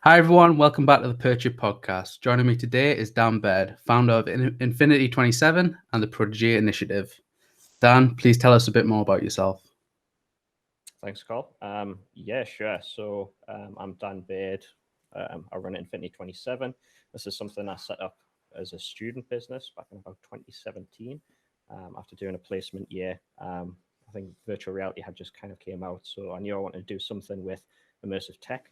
Hi everyone, welcome back to the Purch It Podcast. Joining me today is Dan Baird, founder of INFINITY27 and the PROTOGÉ Initiative. Dan, please tell us a bit more about yourself. Thanks, Carl. Yeah, sure. So I'm Dan Baird. I run INFINITY27. This is something I set up as a student business back in about 2017 after doing a placement year. I think virtual reality had just kind of came out, so I knew I wanted to do something with immersive tech.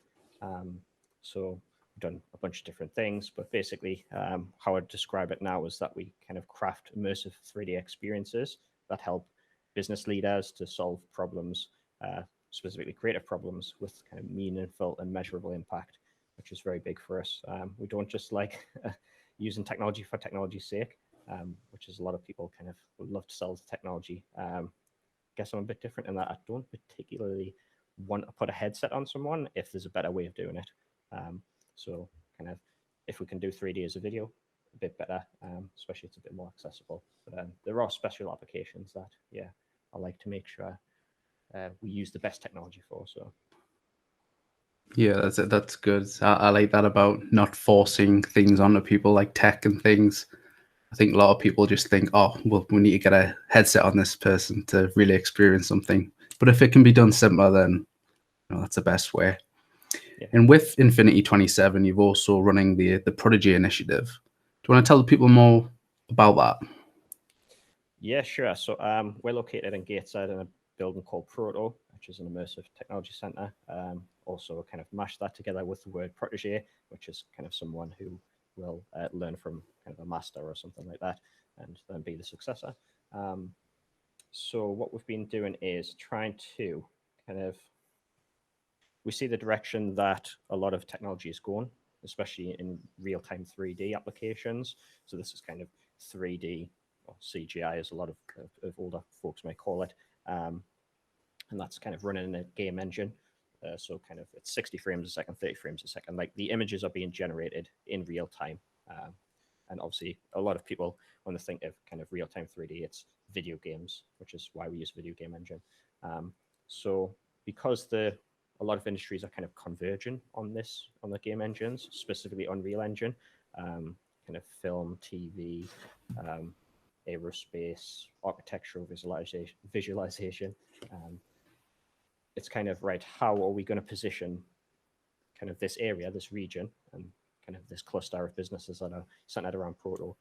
So we've done a bunch of different things, but basically how I'd describe it now is that we kind of craft immersive 3D experiences that help business leaders to solve problems, specifically creative problems, with kind of meaningful and measurable impact, which is very big for us. We don't just like using technology for technology's sake, which is a lot of people kind of would love to sell the technology. Guess I'm a bit different in that I don't particularly want to put a headset on someone if there's a better way of doing it. So kind of if we can do 3D as a video, a bit better, especially it's a bit more accessible. But there are special applications that, yeah, I like to make sure we use the best technology for. So yeah, that's good. I like that about not forcing things onto people like tech and things. I think a lot of people just think, oh, well, we need to get a headset on this person to really experience something. But if it can be done simpler, then that's the best way. Yeah. And with INFINITY27, you've also running the PROTOGÉ Initiative. Do you want to tell the people more about that? Yeah, sure. So we're located in Gateshead in a building called PROTOG, which is an immersive technology center. Also kind of mash that together with the word PROTOGÉ, which is kind of someone who will learn from kind of a master or something like that and then be the successor. So what we've been doing is trying to kind of, we see the direction that a lot of technology is going, especially in real-time 3D applications. So this is kind of 3D or CGI, as a lot of older folks may call it. And that's kind of running in a game engine. So kind of it's 60 frames a second, 30 frames a second. Like the images are being generated in real time. And obviously a lot of people, when they think of kind of real-time 3D, it's video games, which is why we use video game engine. So because a lot of industries are kind of converging on the game engines, specifically Unreal Engine, kind of film, TV, aerospace, architectural visualization. It's kind of, right, how are we going to position kind of this area, this region, and kind of this cluster of businesses that are centered around Proto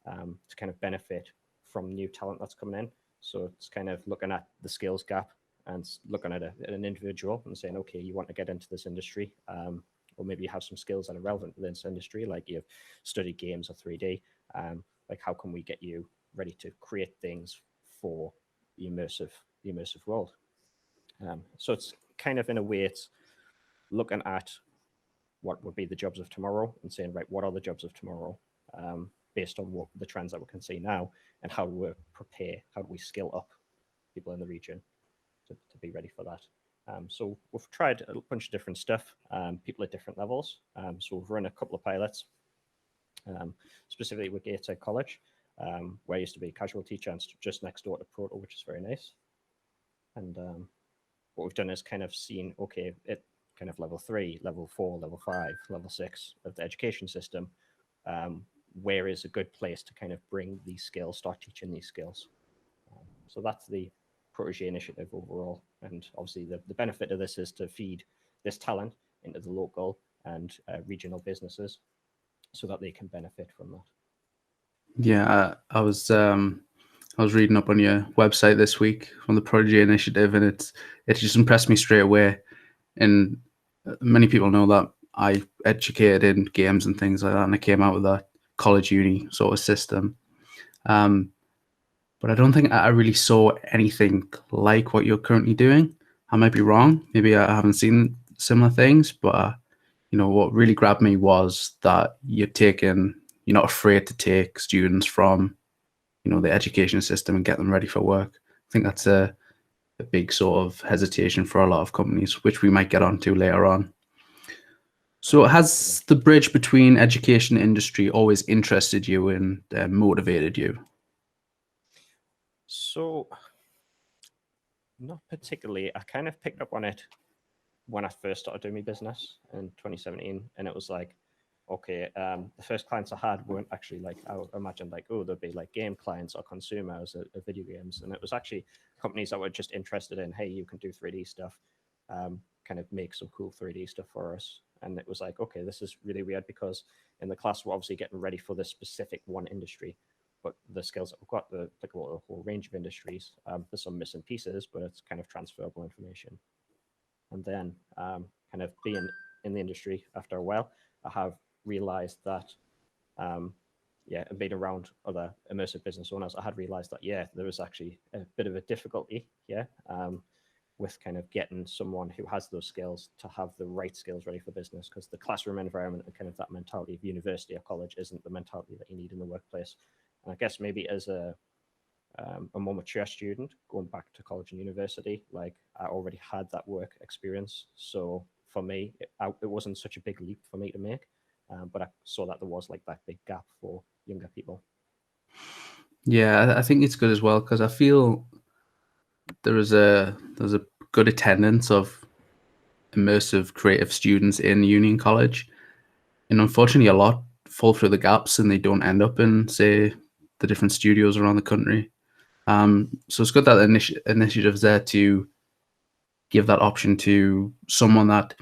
to kind of benefit from new talent that's coming in. So it's kind of looking at the skills gap and looking at an individual and saying, okay, you want to get into this industry, or maybe you have some skills that are relevant within this industry, like you've studied games or 3D. Like, how can we get you ready to create things for the immersive world? So it's kind of, in a way, it's looking at what would be the jobs of tomorrow and saying, right, what are the jobs of tomorrow, based on what the trends that we can see now, and how do we prepare, how do we skill up people in the region to be ready for that. So we've tried a bunch of different stuff, people at different levels. So we've run a couple of pilots, specifically with Gateshead College, where I used to be a casual teacher and just next door to Proto, which is very nice. And what we've done is kind of seen, okay, it kind of level 3, level 4, level 5, level 6 of the education system, where is a good place to kind of bring these skills, start teaching these skills. So that's the PROTOGÉ Initiative overall. And obviously the benefit of this is to feed this talent into the local and regional businesses so that they can benefit from that. Yeah, I was reading up on your website this week on the PROTOGÉ Initiative, and it just impressed me straight away. And many people know that I educated in games and things like that, and I came out with that college uni sort of system. But I don't think I really saw anything like what you're currently doing. I might be wrong. Maybe I haven't seen similar things, but what really grabbed me was that you're not afraid to take students from, the education system and get them ready for work. I think that's a big sort of hesitation for a lot of companies, which we might get onto later on. So has the bridge between education and industry always interested you and motivated you? So not particularly. I kind of picked up on it when I first started doing my business in 2017, and it was like, okay, the first clients I had weren't actually like I imagined, like, oh, there'd be like game clients or consumers of video games, and it was actually companies that were just interested in, hey, you can do 3D stuff, kind of make some cool 3D stuff for us. And it was like, okay, this is really weird, because in the class we're obviously getting ready for this specific one industry, but the skills that we've got, the applicable to a whole range of industries. There's some missing pieces, but it's kind of transferable information. And then kind of being in the industry after a while, I have realized that, yeah, and being around other immersive business owners, I had realized that, yeah, there was actually a bit of a difficulty here, with kind of getting someone who has those skills to have the right skills ready for business, because the classroom environment and kind of that mentality of university or college isn't the mentality that you need in the workplace. And I guess maybe as a more mature student going back to college and university, like I already had that work experience. So for me, it wasn't such a big leap for me to make, but I saw that there was like that big gap for younger people. Yeah, I think it's good as well, because I feel there's a good attendance of immersive creative students in Union College, and unfortunately a lot fall through the gaps and they don't end up in, say, the different studios around the country. So it's good that the initiative's there to give that option to someone that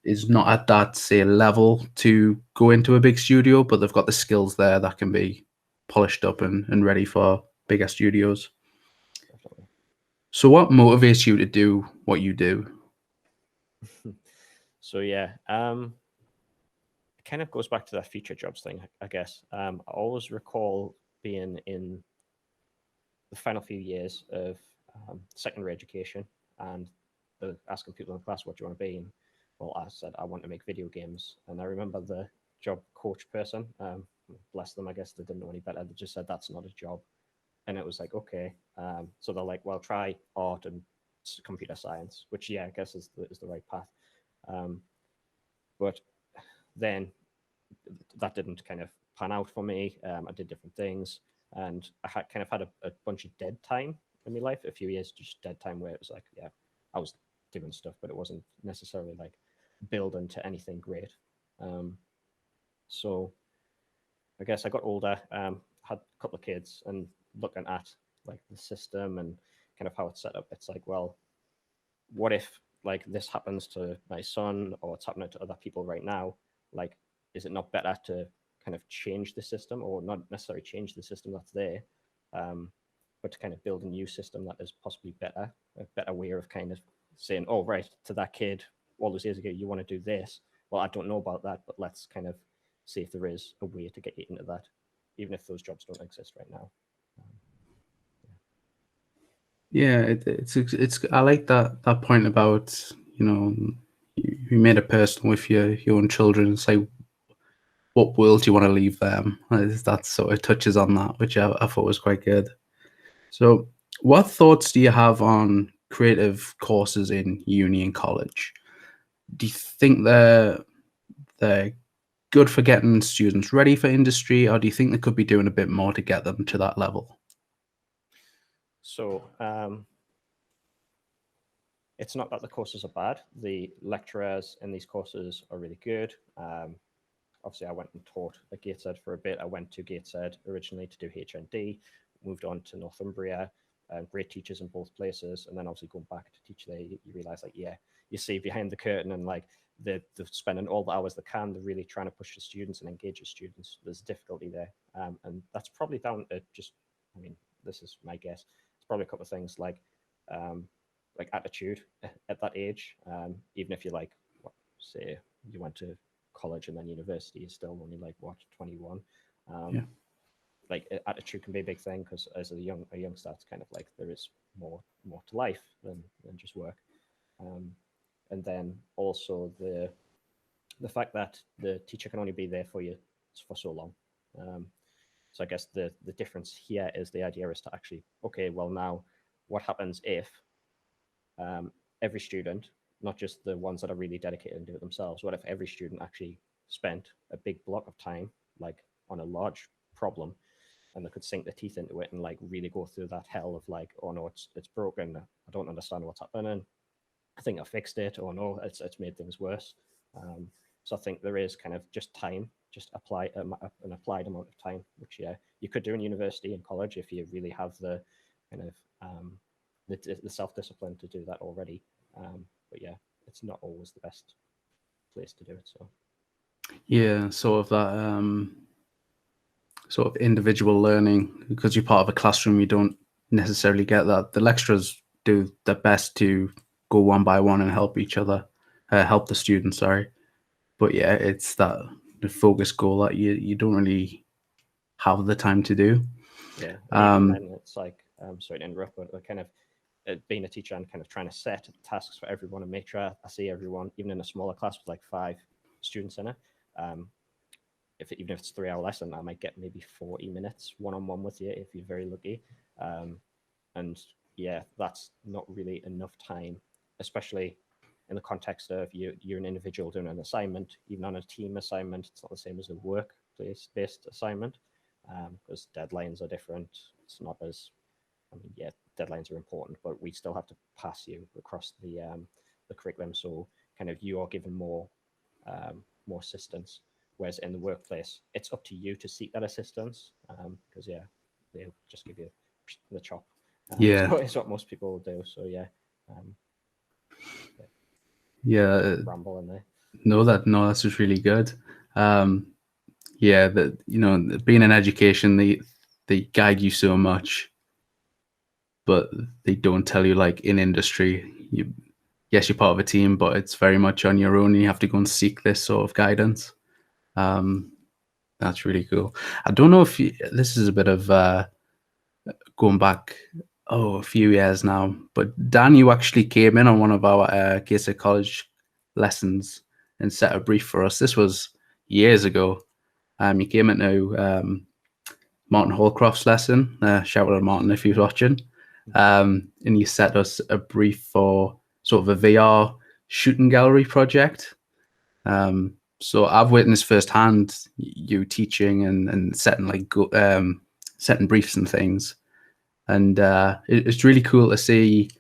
is not at that, say, level to go into a big studio, but they've got the skills there that can be polished up and ready for bigger studios. Definitely. So what motivates you to do what you do? So yeah, it kind of goes back to that future jobs thing, I guess. I always recall being in the final few years of secondary education, and asking people in the class, what do you want to be? And well, I said, I want to make video games. And I remember the job coach person, bless them, I guess they didn't know any better. They just said, that's not a job. And it was like, okay. So they're like, well, try art and computer science, which, yeah, I guess is the right path. But then that didn't kind of pan out for me. I did different things, and I had kind of had a bunch of dead time in my life, a few years just dead time, where it was like, yeah, I was doing stuff, but it wasn't necessarily like building to anything great. So I guess I got older, had a couple of kids, and looking at like the system and kind of how it's set up, it's like, well, what if like this happens to my son, or it's happening to other people right now? Like, is it not better to kind of change the system, or not necessarily change the system that's there, but to kind of build a new system that is possibly better, a better way of kind of saying, oh, right, to that kid all those years ago, you want to do this. Well, I don't know about that, but let's kind of see if there is a way to get you into that, even if those jobs don't exist right now. Yeah, it's I like that point about, you made it personal with your own children. It's like, what world do you want to leave them? That sort of touches on that, which I thought was quite good. So, what thoughts do you have on creative courses in uni and college? Do you think they're good for getting students ready for industry, or do you think they could be doing a bit more to get them to that level? So it's not that the courses are bad. The lecturers in these courses are really good. Obviously, I went and taught at Gateshead for a bit. I went to Gateshead originally to do HND, moved on to Northumbria. Great teachers in both places, and then obviously going back to teach there, you realize like, yeah, you see behind the curtain, and like they're spending all the hours they can. They're really trying to push the students and engage the students. There's difficulty there, and that's probably down to just, I mean, this is my guess. It's probably a couple of things like attitude at that age. Even if you like, what, say you went to college and then university, is still only like what, 21. Yeah. Like attitude can be a big thing, because as a youngster, it's kind of like there is more to life than just work. And then also the fact that the teacher can only be there for you for so long. So I guess the difference here is the idea is to actually, okay, well, now what happens if every student, not just the ones that are really dedicated and do it themselves, what if every student actually spent a big block of time, like on a large problem, and they could sink their teeth into it and like really go through that hell of like, oh no, it's broken, I don't understand what's happening, I think I fixed it, or no, it's made things worse. So I think there is kind of just time, just apply an applied amount of time, which you could do in university and college if you really have the kind of the self-discipline to do that already. But yeah, it's not always the best place to do it. So Yeah, sort of that sort of individual learning, because you're part of a classroom, you don't necessarily get that. The lecturers do their best to go one by one and help each other, help the students, sorry. But yeah, it's that the focus goal that you don't really have the time to do. yeah, and even then it's like, sorry to interrupt, but kind of being a teacher and kind of trying to set tasks for everyone and make sure I see everyone, even in a smaller class with like 5 students in it. Even if it's a 3-hour lesson, I might get maybe 40 minutes one-on-one with you if you're very lucky. And yeah, that's not really enough time, especially in the context of you're an individual doing an assignment. Even on a team assignment, it's not the same as a workplace-based assignment, because deadlines are different. It's not as, I mean, yeah, deadlines are important, but we still have to pass you across the curriculum. So kind of you are given more assistance. Whereas in the workplace, it's up to you to seek that assistance, because they'll just give you the chop. Yeah, it's what most people will do. So yeah, ramble in there. No, that's just really good. Yeah, that being in education, they guide you so much, but they don't tell you, like in industry, yes, you're part of a team, but it's very much on your own. And you have to go and seek this sort of guidance. That's really cool. I don't know if this is a bit of going back a few years now, but Dan, you actually came in on one of our case of college lessons and set a brief for us. This was years ago. You came into Martin Holcroft's lesson. Shout out to Martin if he's watching. And you set us a brief for sort of a VR shooting gallery project. So I've witnessed firsthand you teaching and setting setting briefs and things, and it's really cool to see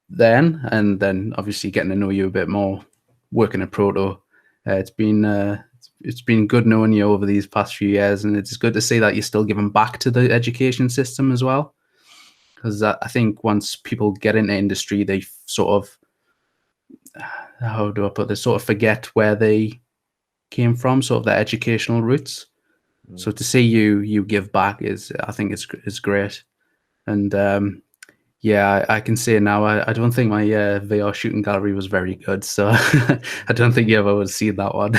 then, and then obviously getting to know you a bit more, working at Proto. It's been good knowing you over these past few years, and it's good to see that you're still giving back to the education system as well. Because I think once people get into industry, they sort of, how do I put this, sort of forget where they came from, sort of their educational roots. So to see you give back I think it's great. And yeah, I can say now, I don't think my VR shooting gallery was very good, so I don't think you ever would see that one.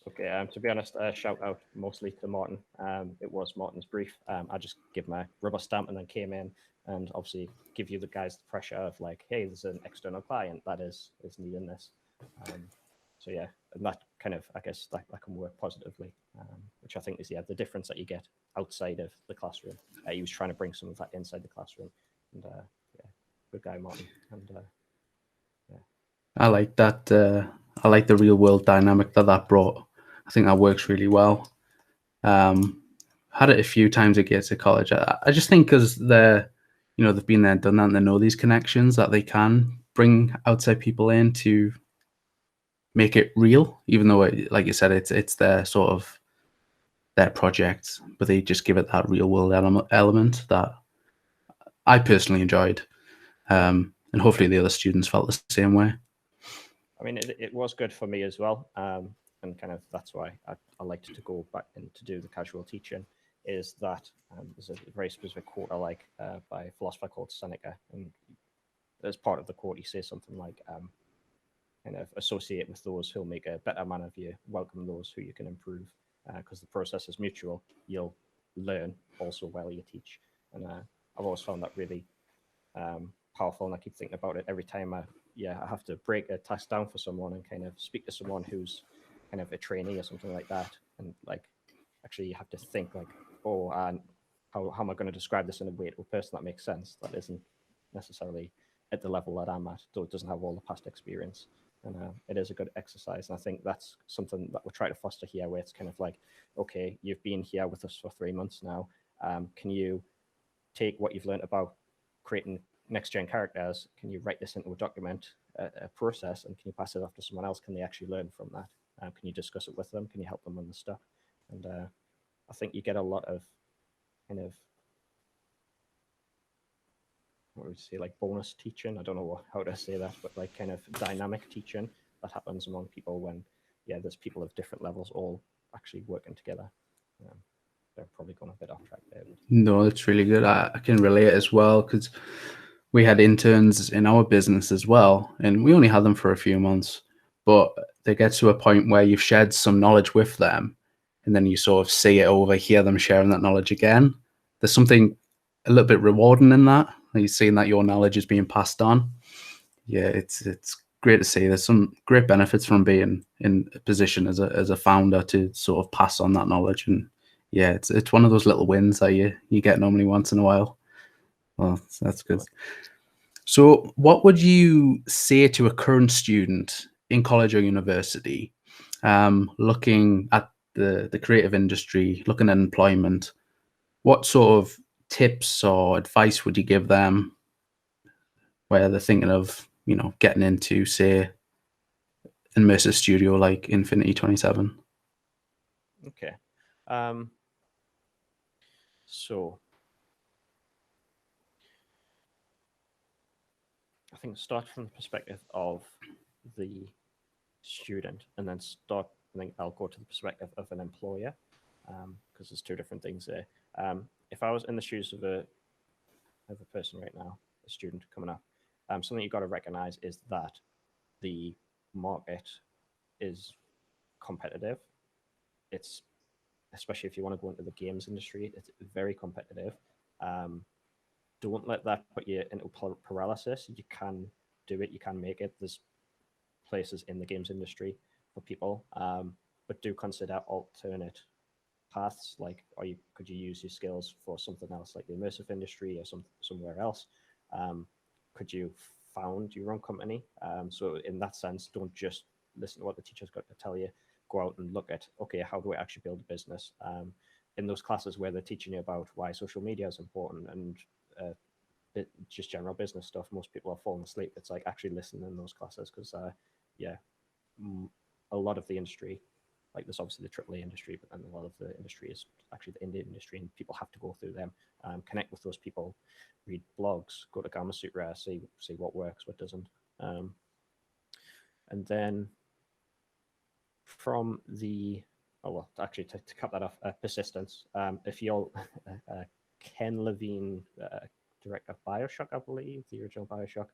Okay, to be honest, shout out mostly to Martin. It was Martin's brief. I just give my rubber stamp and then came in and obviously give you the guys the pressure of like, hey, there's an external client that is needing this. So yeah, and that kind of, I guess that can work positively, which I think is the difference that you get outside of the classroom. He was trying to bring some of that inside the classroom, and yeah, good guy Martin. And yeah, I like that. I like the real world dynamic that brought. I think that works really well. Had it a few times at Gates of College. I just think because they've been there, done that, and they know these connections that they can bring outside people in to make it real, even though, like you said, it's their sort of their project, but they just give it that real world element that I personally enjoyed, and hopefully the other students felt the same way. I mean, it was good for me as well, and kind of that's why I liked to go back and to do the casual teaching. Is that there's a very specific quote I like by a philosopher called Seneca, and as part of the quote, he says something like, kind of associate with those who'll make a better man of you, welcome those who you can improve, because the process is mutual. You'll learn also while you teach, and I've always found that really powerful, and I keep thinking about it every time I have to break a task down for someone and kind of speak to someone who's kind of a trainee or something like that, and like actually you have to think like, oh, and how am I going to describe this in a way to a person that makes sense, that isn't necessarily at the level that I'm at, though it doesn't have all the past experience. And it is a good exercise, and I think that's something that we're trying to foster here, where it's kind of like, okay, you've been here with us for 3 months now, can you take what you've learned about creating next gen characters, can you write this into a document, a process, and can you pass it off to someone else? Can they actually learn from that? Can you discuss it with them? Can you help them when they're stuck? And I think you get a lot of kind of, what would you say, like bonus teaching? I don't know how to say that, but like kind of dynamic teaching that happens among people when, yeah, there's people of different levels all actually working together. They're probably going a bit off track there. But... No, it's really good. I can relate as well, because we had interns in our business as well, and we only had them for a few months, but they get to a point where you've shared some knowledge with them, and then you sort of see it over, hear them sharing that knowledge again. There's something a little bit rewarding in that. You're seeing that your knowledge is being passed on. Yeah, it's great to see. There's some great benefits from being in a position as a founder to sort of pass on that knowledge. And yeah, it's one of those little wins that you get normally once in a while. Well, that's good. So what would you say to a current student in college or university, looking at the creative industry, looking at employment? What sort of tips or advice would you give them where they're thinking of, getting into, say, immersive studio like INFINITY27? Okay. So I think start from the perspective of the student, and then I think I'll go to the perspective of an employer, because there's two different things there. If I was in the shoes of a person right now, a student coming up, something you've got to recognize is that the market is competitive. It's, especially if you want to go into the games industry, it's very competitive. Don't let that put you into paralysis. You can do it. You can make it. There's places in the games industry for people, but do consider alternate paths. Like, could you use your skills for something else, like the immersive industry or somewhere else? Could you found your own company? So in that sense, don't just listen to what the teacher's got to tell you. Go out and look at, okay, how do I actually build a business? In those classes where they're teaching you about why social media is important and just general business stuff, most people are falling asleep. It's like actually listening in those classes, because a lot of the industry, like there's obviously the AAA industry, but then a lot of the industry is actually the indie industry, and people have to go through them, connect with those people, read blogs, go to Gamma Sutra, see what works, what doesn't. And then from the, actually to cut that off, persistence. If you're Ken Levine, director of BioShock, I believe, the original BioShock,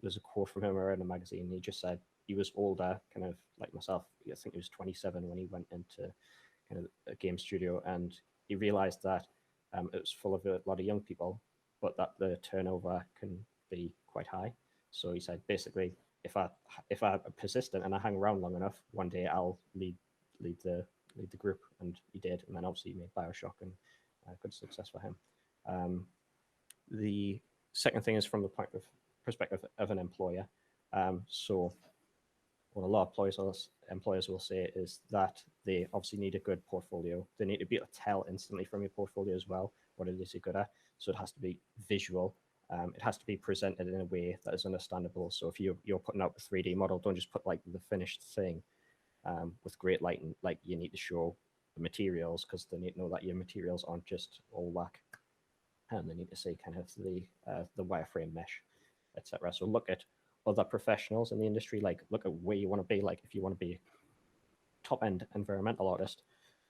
there's a quote from him around a magazine. He just said he was older, kind of like myself. I think he was 27 when he went into kind of a game studio, and he realized that it was full of a lot of young people, but that the turnover can be quite high. So he said, basically, if I'm persistent and I hang around long enough, one day I'll lead the group, and he did. And then obviously he made BioShock, and good success for him. The second thing is from the perspective of an employer. So what a lot of employers will say is that they obviously need a good portfolio. They need to be able to tell instantly from your portfolio as well what it is you're good at. So it has to be visual. It has to be presented in a way that is understandable. So if you're putting out a 3D model, don't just put like the finished thing with great lighting. Like, you need to show the materials, because they need to know that your materials aren't just all whack, and they need to see kind of the wireframe mesh, etc. So look at other professionals in the industry. Like, look at where you want to be. Like, if you want to be top end environmental artist,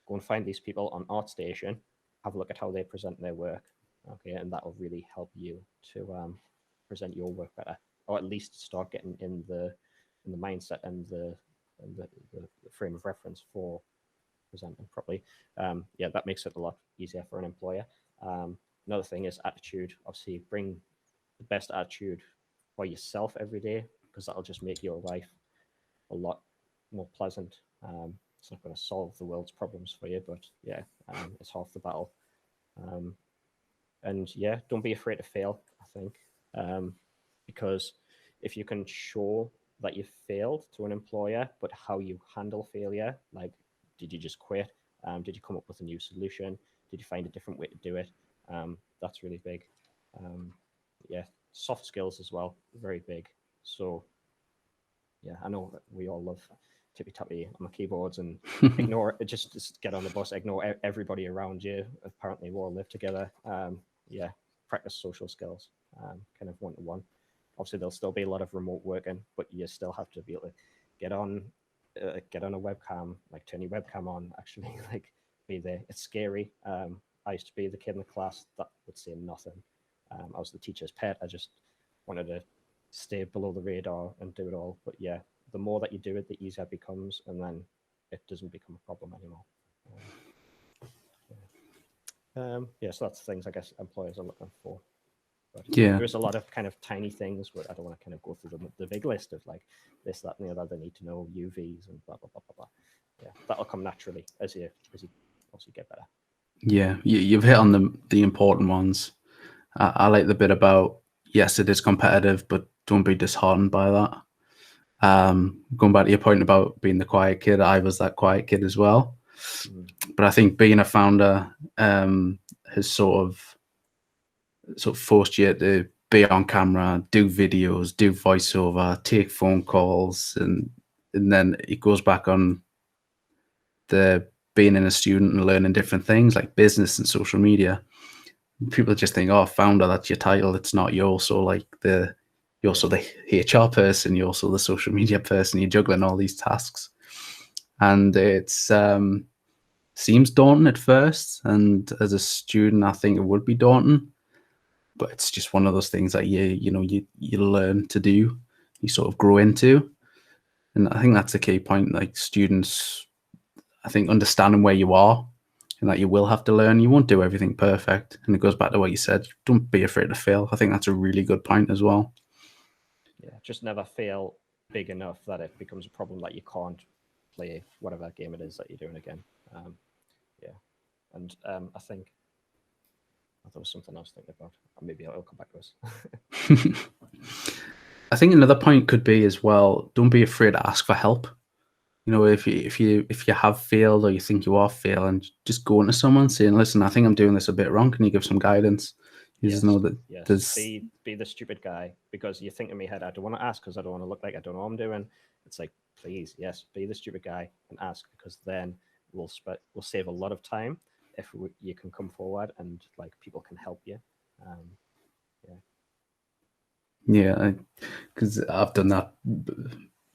go and find these people on ArtStation, have a look at how they present their work. Okay, and that will really help you to present your work better, or at least start getting in the mindset and the frame of reference for presenting properly. Yeah, that makes it a lot easier for an employer. Another thing is attitude. Obviously, bring the best attitude for yourself every day, because that'll just make your life a lot more pleasant. It's not going to solve the world's problems for you, but yeah, it's half the battle. And yeah, don't be afraid to fail, I think, because if you can show that you failed to an employer, but how you handle failure, like, did you just quit? Did you come up with a new solution? Did you find a different way to do it? That's really big. yeah, soft skills as well, very big. So yeah, I know we all love tippy tappy on the keyboards and ignore just get on the bus, ignore everybody around you. Apparently, we all live together. Yeah, practice social skills, kind of one to one. Obviously, there'll still be a lot of remote working, but you still have to be able to get on, get on a webcam, like turn your webcam on, actually, like be there. It's scary. I used to be the kid in the class that would say nothing. I was the teacher's pet. I just wanted to stay below the radar and do it all. But yeah, the more that you do it, the easier it becomes, and then it doesn't become a problem anymore. Yeah, so that's things I guess employers are looking for. But Yeah. there's a lot of kind of tiny things where I don't want to kind of go through the big list of like this, that, and the other. They need to know UVs and blah blah blah blah blah. Yeah, that'll come naturally as you obviously get better. Yeah, you've hit on the important ones. I like the bit about, yes, it is competitive, but don't be disheartened by that. Going back to your point about being the quiet kid, I was that quiet kid as well. But I think being a founder has sort of forced you to be on camera, do videos, do voiceover, take phone calls, and then it goes back on the being in a student and learning different things like business and social media. People just think, oh, founder, that's your title. It's not. You're also like you're also the HR person. You're also the social media person. You're juggling all these tasks, and it's seems daunting at first. And as a student, I think it would be daunting, but it's just one of those things that you learn to do. You sort of grow into, and I think that's a key point. Like students, I think understanding where you are and that you will have to learn. You won't do everything perfect. And it goes back to what you said. Don't be afraid to fail. I think that's a really good point as well. Yeah, just never fail big enough that it becomes a problem that you can't play whatever game it is that you're doing again. Yeah, and I think there was something I was thinking about. Maybe I'll come back to us. I think another point could be as well, don't be afraid to ask for help. If you have failed or you think you are failing, just going to someone saying, listen, I think I'm doing this a bit wrong. Can you give some guidance? You just know that there's be the stupid guy, because you think in my head, I don't want to ask because I don't want to look like I don't know what I'm doing. It's like, please, yes, be the stupid guy and ask, because then we'll save a lot of time if you can come forward and like people can help you. Yeah, because I've done that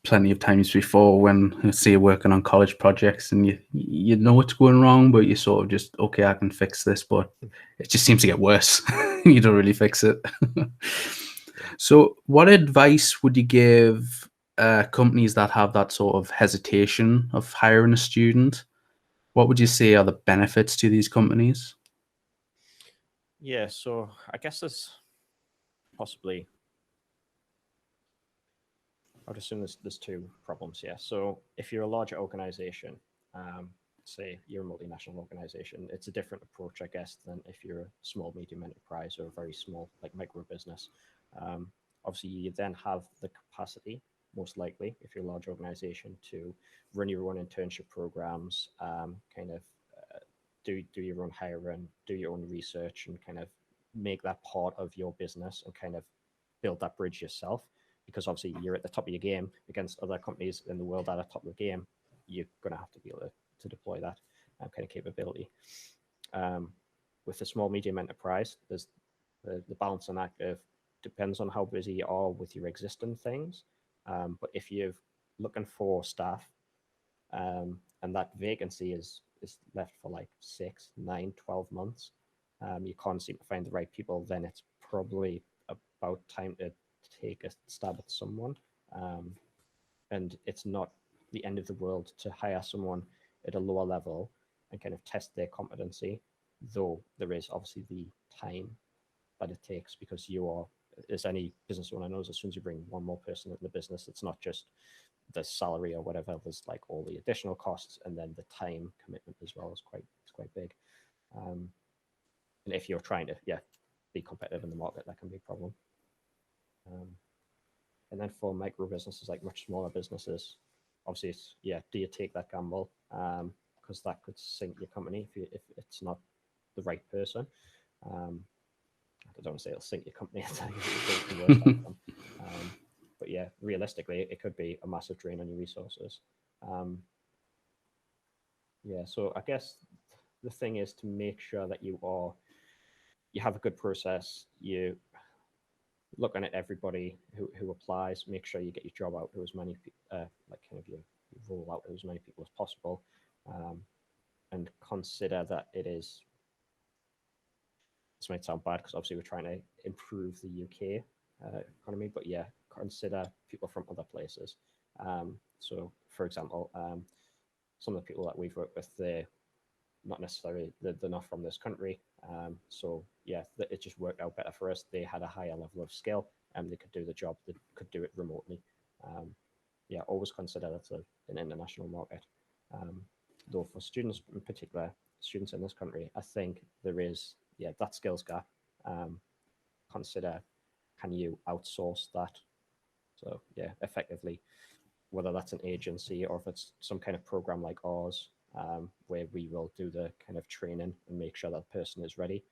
plenty of times before when I see you working on college projects and you know what's going wrong, but you sort of just, okay, I can fix this, but it just seems to get worse. You don't really fix it. So what advice would you give companies that have that sort of hesitation of hiring a student? What would you say are the benefits to these companies? Yeah, so I guess there's possibly, I would assume there's two problems here. So if you're a larger organization, say you're a multinational organization, it's a different approach, I guess, than if you're a small, medium enterprise or a very small, like micro business. Obviously, you then have the capacity, most likely, if you're a large organization, to run your own internship programs, kind of do your own hiring, do your own research, and kind of make that part of your business and kind of build that bridge yourself. Because obviously you're at the top of your game against other companies in the world that are top of the game. You're going to have to be able to deploy that kind of capability. With a small, medium enterprise, there's the balance on that curve depends on how busy you are with your existing things. But if you're looking for staff and that vacancy is left for like 6, 9, 12 months, you can't seem to find the right people, then it's probably about time to take a stab at someone. And it's not the end of the world to hire someone at a lower level and kind of test their competency, though there is obviously the time that it takes, because you are, as any business owner knows, as soon as you bring one more person into the business, it's not just the salary or whatever, there's like all the additional costs, and then the time commitment as well is quite big. And if you're trying to be competitive in the market, that can be a problem. And then for micro businesses, like much smaller businesses, obviously it's, do you take that gamble? Because that could sink your company if it's not the right person. I don't want to say it'll sink your company. But yeah, realistically, it could be a massive drain on your resources. Yeah, so I guess the thing is to make sure that you have a good process. You looking at everybody who applies, make sure you get your job out to as many you roll out to as many people as possible, and consider that it is. This might sound bad because obviously we're trying to improve the UK economy, but yeah, consider people from other places. So, for example, some of the people that we've worked with, they're not from this country. So yeah, it just worked out better for us. They had a higher level of skill and they could do the job. They could do it remotely. Yeah, always consider that's an international market. Though for students in particular, students in this country, I think there is that skills gap. Consider, can you outsource that? So yeah, effectively, whether that's an agency or if it's some kind of program like ours, where we will do the kind of training and make sure that person is ready.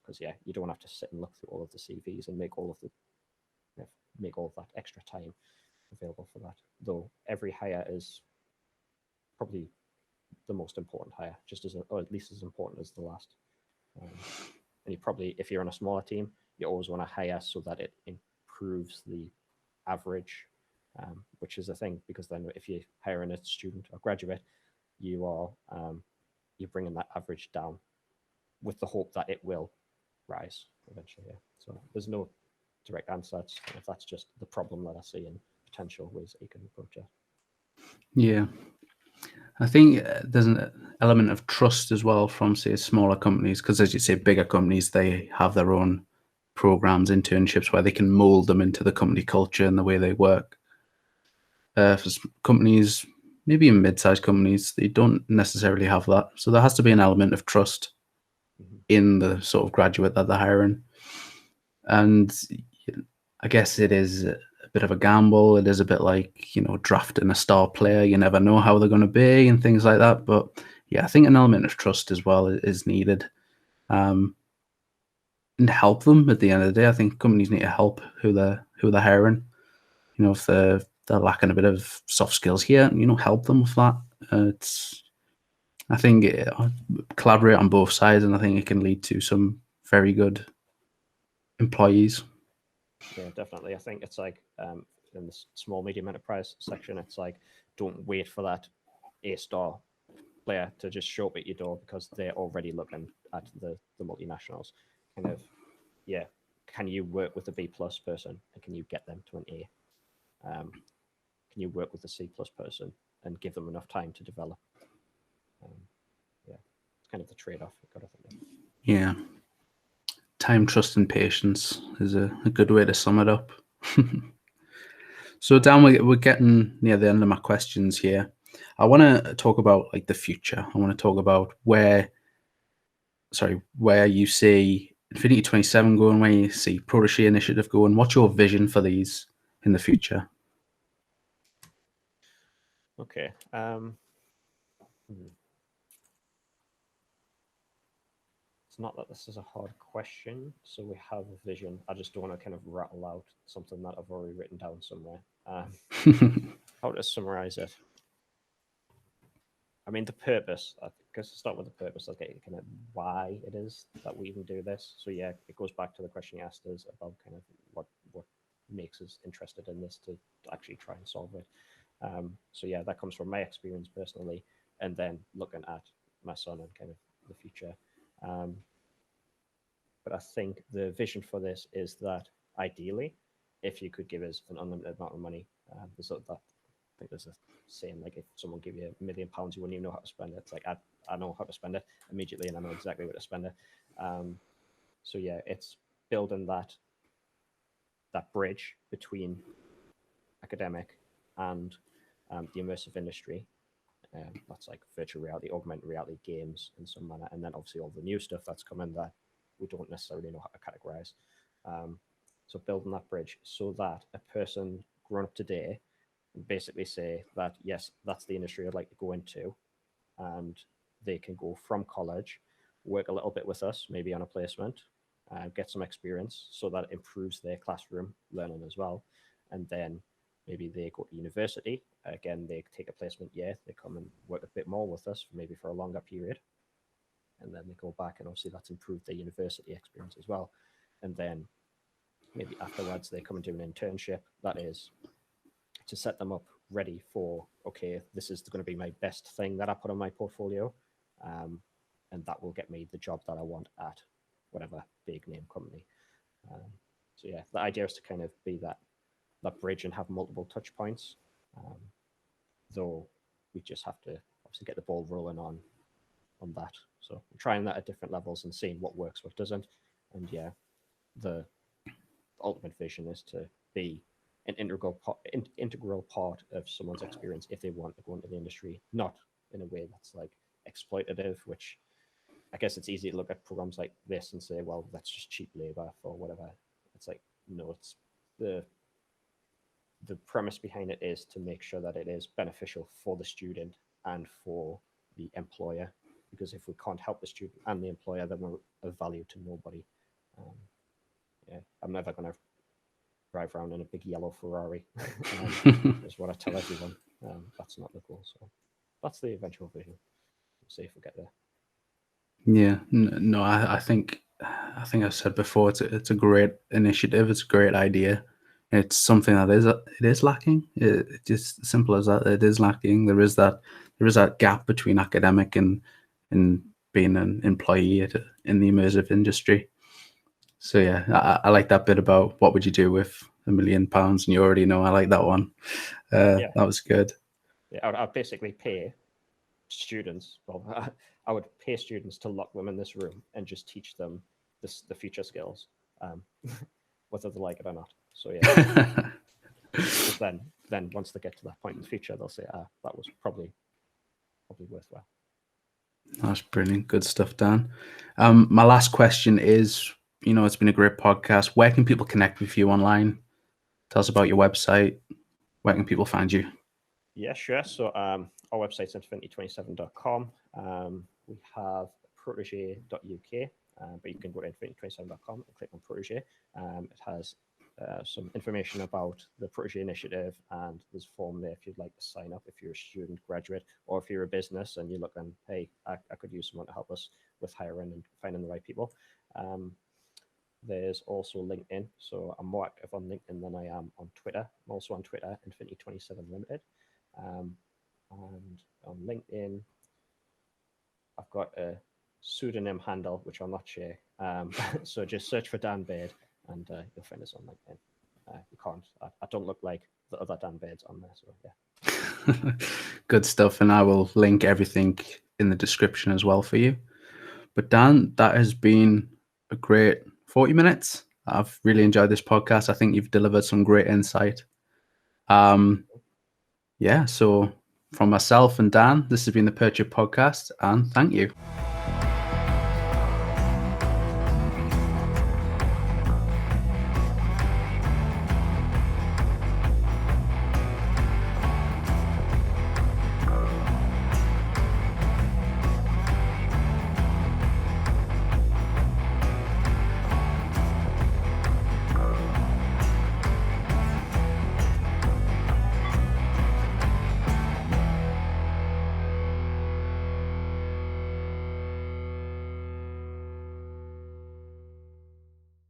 Because yeah, you don't have to sit and look through all of the CVs and make all of that extra time available for that. Though every hire is probably the most important hire, or at least as important as the last. And you probably, if you're on a smaller team, you always want to hire so that it improves the average, which is a thing, because then if you're hiring a student or graduate, you're bringing that average down with the hope that it will rise eventually. Yeah. So there's no direct answer. That's just the problem that I see and potential ways that you can approach it. Yeah. I think there's an element of trust as well from, say, smaller companies, because as you say, bigger companies, they have their own programs, internships, where they can mold them into the company culture and the way they work. For companies, maybe in mid-sized companies, they don't necessarily have that. So there has to be an element of trust in the sort of graduate that they're hiring. And I guess it is a bit of a gamble. It is a bit like, drafting a star player. You never know how they're going to be and things like that. But yeah, I think an element of trust as well is needed. And help them at the end of the day. I think companies need to help who they're hiring. If they're lacking a bit of soft skills here, help them with that. I think collaborate on both sides, and I think it can lead to some very good employees. Yeah, definitely. I think it's like in the small medium enterprise section, it's like, don't wait for that A-star player to just show up at your door because they're already looking at the multinationals. Kind of, yeah, can you work with a B+ person and can you get them to an A? Can you work with a C+ person and give them enough time to develop? Yeah, it's kind of the trade-off you've got to think of. Yeah. Time, trust, and patience is a good way to sum it up. So, Dan, we're getting near the end of my questions here. I want to talk about the future. I want to talk about where you see INFINITY27 going, where you see PROTOGÉ Initiative going. What's your vision for these in the future? Okay. It's not that this is a hard question, so we have a vision. I just don't want to kind of rattle out something that I've already written down somewhere. How to summarize it? I mean, the purpose. I guess to start with the purpose, okay, kind of why it is that we even do this. So yeah, it goes back to the question you asked us about kind of what makes us interested in this to actually try and solve it. So yeah, that comes from my experience personally, and then looking at my son and kind of the future. But I think the vision for this is that ideally, if you could give us an unlimited amount of money, I think there's a saying, like, if someone gave you £1 million, you wouldn't even know how to spend it. It's like, I know how to spend it immediately and I know exactly where to spend it. So yeah, it's building that bridge between academic and the immersive industry. That's like virtual reality, augmented reality, games in some manner, and then obviously all the new stuff that's coming that we don't necessarily know how to categorize. So building that bridge so that a person grown up today can basically say that, yes, that's the industry I'd like to go into, and they can go from college, work a little bit with us, maybe on a placement, get some experience so that it improves their classroom learning as well. And then maybe they go to university. Again, they take a placement year. They come and work a bit more with us, maybe for a longer period. And then they go back, and obviously that's improved their university experience as well. And then maybe afterwards they come and do an internship. That is to set them up ready for, okay, this is going to be my best thing that I put on my portfolio. And that will get me the job that I want at whatever big name company. So yeah, the idea is to kind of be that bridge and have multiple touch points. Though we just have to obviously get the ball rolling on that. So we're trying that at different levels and seeing what works, what doesn't. And yeah, the ultimate vision is to be an integral part of someone's experience if they want to go into the industry, not in a way that's like exploitative, which I guess it's easy to look at programs like this and say, well, that's just cheap labor for whatever. It's like, no, it's the premise behind it is to make sure that it is beneficial for the student and for the employer. Because if we can't help the student and the employer, then we're of value to nobody. Yeah, I'm never going to drive around in a big yellow Ferrari. Is what I tell everyone. That's not the goal. So that's the eventual vision. We'll see if we get there. Yeah, no, I think I've said before, it's a great initiative. It's a great idea. It's something that is lacking. It's just simple as that. It is lacking. There is that gap between academic and being an employee in the immersive industry. So yeah, I like that bit about what would you do with £1 million, and you already know I like that one. That was good. Yeah, I'd basically pay students. Well, I would pay students to lock them in this room and just teach them the future skills, whether they like it or not. So yeah, then once they get to that point in the future, they'll say, that was probably worthwhile. That's brilliant. Good stuff, Dan. My last question is, it's been a great podcast. Where can people connect with you online? Tell us about your website. Where can people find you? Yeah, sure. So our website's infinity27.com. We have PROTOGÉ.uk, but you can go to infinity27.com and click on PROTOGÉ. It has some information about the PROTOGÉ Initiative, and there's a form there if you'd like to sign up if you're a student, graduate, or if you're a business and you're looking, hey, I could use someone to help us with hiring and finding the right people. There's also LinkedIn. So I'm more active on LinkedIn than I am on Twitter. I'm also on Twitter, Infinity27 Limited. And on LinkedIn, I've got a pseudonym handle, which I'll not share. So just search for Dan Baird and you'll find us on LinkedIn. You can't, I don't look like the other Dan Bairds on there. So yeah. Good stuff. And I will link everything in the description as well for you. But Dan, that has been a great 40 minutes. I've really enjoyed this podcast. I think you've delivered some great insight. Yeah, so from myself and Dan, this has been the Purch It Podcast, and thank you.